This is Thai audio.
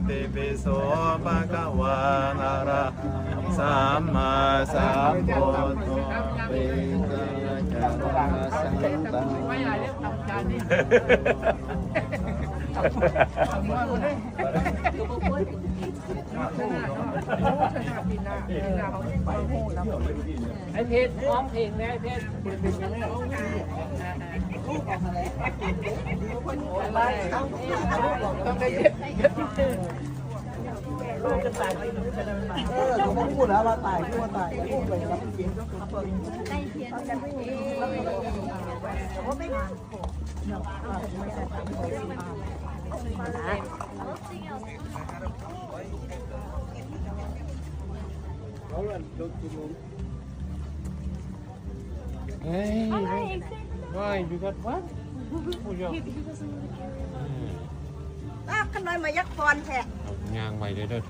ติปิโสภะคะวาอะระสัมมาสัมพุทโธเวกัจจาสังฆังไม่อยากเรียกทำจานนี่ไอเพชรร้องเพลงนะไอเพชรต้องได้เย็บเราพูดแล้วว่าตายพูดว่าตายพูดไปแล้วจริงได้เทียนกันไม่มีว่าไม่มาHey, why you got what? ขนอยมายักษ์ฟอนแทะ ยางไปเลยเด้อ